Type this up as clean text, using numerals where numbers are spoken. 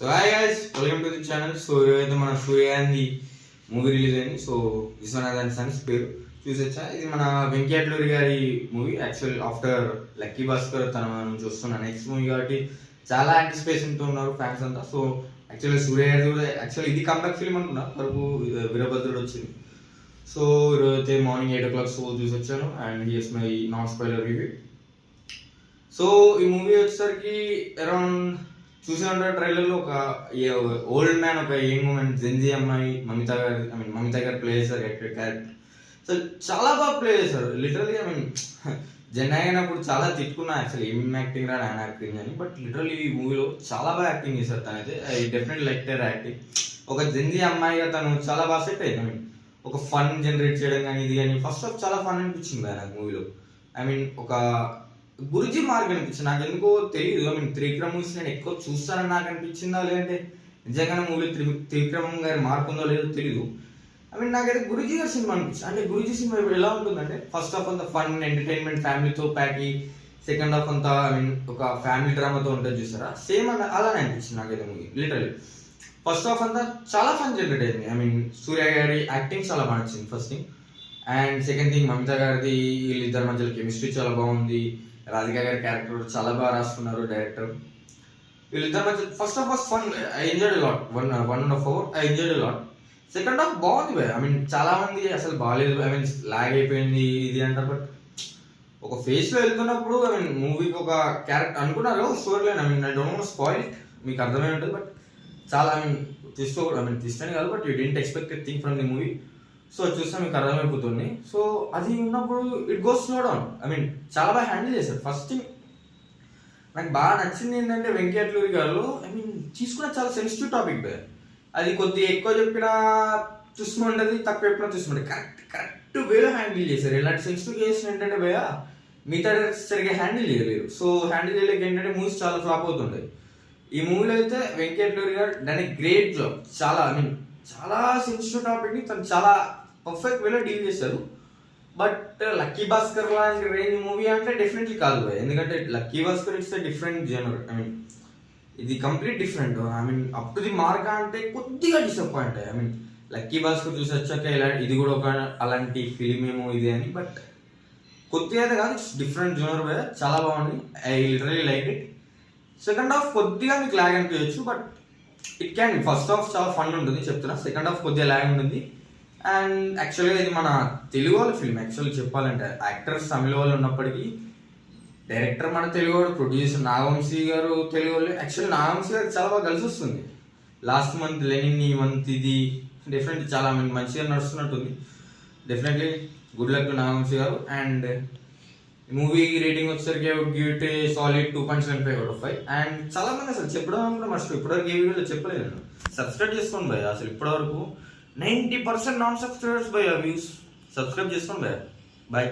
So hi guys, welcome to the channel. So ఈరోజైతే మన సూర్యాంది movie release అయింది. So Vishwanath and Sons పేరు చూసొచ్చా. ఇది మన వెంకటేశ్వరి గారి movie. Actual after lucky Bhaskar తన నుంచి వస్తున్న నెక్స్ట్ మూవీ కాబట్టి చాలా యాంటిసిపేషన్తో ఉన్నారు ఫ్యాన్స్ అంతా. సో యాక్చువల్లీ సూర్య గారి కూడా యాక్చువల్ ఇది కంబ్యాక్ ఫిల్మ్ అనుకున్నా, వరకు వీరభద్రుడు వచ్చింది. సో ఈరోజు అయితే మార్నింగ్ 8 o'clock షో చూసి వచ్చాను and here's my non spoiler review. So ఈ మూవీ వచ్చేసరికి అరౌండ్ చూసిన ట్రైలర్లో ఒక ఓల్డ్ మ్యాన్, ఒక యంగ్ ఉమెన్, జెన్జీ అమ్మాయి మమిత గారు ప్లే చేశారు క్యారెక్టర్. సో చాలా బాగా ప్లే చేశారు లిటరలీ. జెన్ అయినప్పుడు చాలా తిట్టుకున్నా యాక్చువల్లీ ఏం యాక్టింగ్ రాడు ఆయన యాక్టింగ్ అని, బట్ లిటరలీ ఈ మూవీలో చాలా బాగా యాక్టింగ్ చేశారు తనైతే. I definitely like their acting. ఒక జెన్జీ అమ్మాయిగా తను చాలా బాగా సెట్ అయింది. ఒక ఫన్ జనరేట్ చేయడం కానీ ఇది కానీ ఫస్ట్ ఆఫ్ చాలా ఫన్ అనిపించింది నాకు మూవీలో. ఒక గురుజీ మార్క్ అనిపించింది నాకు, ఎందుకో తెలియదు. త్రివిక్రమ్ మూవీస్ నేను ఎక్కువ చూస్తానని నాకు అనిపించిందా, లేదంటే నిజంగానే మూవీలో త్రివిక్రమ్ గారి మార్క్ ఉందో లేదో తెలియదు. నాకైతే గురుజీ గారి సినిమా అనిపించింది. అంటే గురుజీ సినిమా ఇప్పుడు ఎలా ఉంటుందంటే ఫస్ట్ హాఫ్ అంతా ఫన్ ఎంటర్టైన్మెంట్ ఫ్యామిలీతో ప్యాకి, సెకండ్ హాఫ్ అంతా ఒక ఫ్యామిలీ డ్రామాతో ఉంటుంది చూసారా, సేమ్ అలానే అనిపించింది నాకైతే మూవీ లిటరలీ. ఫస్ట్ హాఫ్ అంతా చాలా ఫన్ జనరేట్ అయింది. సూర్య గారి యాక్టింగ్ చాలా బాగా నచ్చింది first thing. And second thing Mamitha గారిది వీళ్ళిద్దరి మధ్యలో కెమిస్ట్రీ చాలా బాగుంది. రాధిక గారి క్యారెక్టర్ చాలా బాగా రాసుకున్నారు డైరెక్టర్. వీళ్ళిద్దరి మధ్య first half was fun, I enjoyed a lot. 1.5 hours I enjoyed a lot. Second half బాగుంది భయ్. చాలా మంది అసలు బాగాలేదు, లాగ్ అయిపోయింది ఇది అంటారు, బట్ ఒక ఫేస్ లో వెళ్తున్నప్పుడు మూవీకి ఒక క్యారెక్టర్ అనుకున్నారు story line. I don't want spoil it, మీకు అర్థమై ఉంటుంది. బట్ చాలా తీసుకోకూడదు కాదు, but you didn't expect thing from the movie. So చూస్తే మీకు అర్థమైపోతుంది. సో అది ఉన్నప్పుడు ఇట్ గోస్ స్లో డౌన్. చాలా బాగా హ్యాండిల్ చేశారు. ఫస్ట్ థింగ్ నాకు బాగా నచ్చింది ఏంటంటే వెంకటేశ్వరి గారు తీసుకున్న చాలా సెన్సిటివ్ టాపిక్ భయ. అది కొద్దిగా ఎక్కువ చెప్పినా చూసుకుంటుంది, తక్కువ చెప్పినా చూసుకుంటుంది. కరెక్ట్ వేలో హ్యాండిల్ చేశారు. ఇలాంటి సెన్సిటివ్ కేసు ఏంటంటే భయ మిగతా సరిగ్గా హ్యాండిల్ చేయలేరు. సో హ్యాండిల్ చేయలేక ఏంటంటే మూవీస్ చాలా ఫ్లాప్ అవుతుంటాయి. ఈ మూవీలో అయితే వెంకటేశ్వరి గారు దాని గ్రేట్ జాబ్. చాలా సెన్సిటివ్ టాపిక్ని తను చాలా పర్ఫెక్ట్ వేలో డీల్ చేశారు. బట్ లక్కీ భాస్కర్ లాంటి రేంజ్ మూవీ అంటే డెఫినెట్లీ కాదు భయ్. ఎందుకంటే లక్కీ భాస్కర్ ఇట్స్ డిఫరెంట్ జనర్. ఇది complete different. Up to the mark అంటే కొద్దిగా డిసప్పాయింట్. లక్కీ భాస్కర్ చూసి వచ్చాక ఇది కూడా ఒక అలాంటి ఫిలిం ఏమో ఇది అని, బట్ కొద్దిగా అయితే కాదు, ఇట్స్ డిఫరెంట్ జనర్ భయ్. చాలా బాగుంది. I literally like it. Second half కొద్దిగా మీకు లాగ్ అనిపించచ్చు, but it can. First half చాలా ఫన్ ఉంటుంది చెప్తున్నా, సెకండ్ హాఫ్ కొద్దిగా లాగ్ ఉంటుంది. అండ్ యాక్చువల్గా ఇది మన తెలుగు వాళ్ళ ఫిల్మ్. యాక్చువల్లీ చెప్పాలంటే యాక్టర్స్ తమిళ వాళ్ళు ఉన్నప్పటికీ డైరెక్టర్ మన తెలుగు వాడు, ప్రొడ్యూసర్ నాగవంశీ గారు తెలుగు వాళ్ళు. యాక్చువల్లీ నాగవంశీ గారు చాలా బాగా కలిసి వస్తుంది. లాస్ట్ మంత్ లెనిన్, ఈ మంత్ ఇది డెఫినెట్లీ చాలా మంచిగా నడుస్తున్నట్టుంది. Definitely good luck to Nagavamsi garu. And movie rating వచ్చేసరికి give it solid 2.75 out of 5. And చాలా మంది అసలు చెప్పడం కూడా మర్చిపోయి ఇప్పటివరకు ఏ వీడియోలో చెప్పలేదు నేను. సబ్స్క్రైబ్ చేసుకోండి భయ. అసలు ఇప్పటివరకు 90% నాన్ సబ్స్క్రైబర్స్ భయ వ్యూస్. సబ్స్క్రైబ్ చేసుకోండి భయ. బాయ్.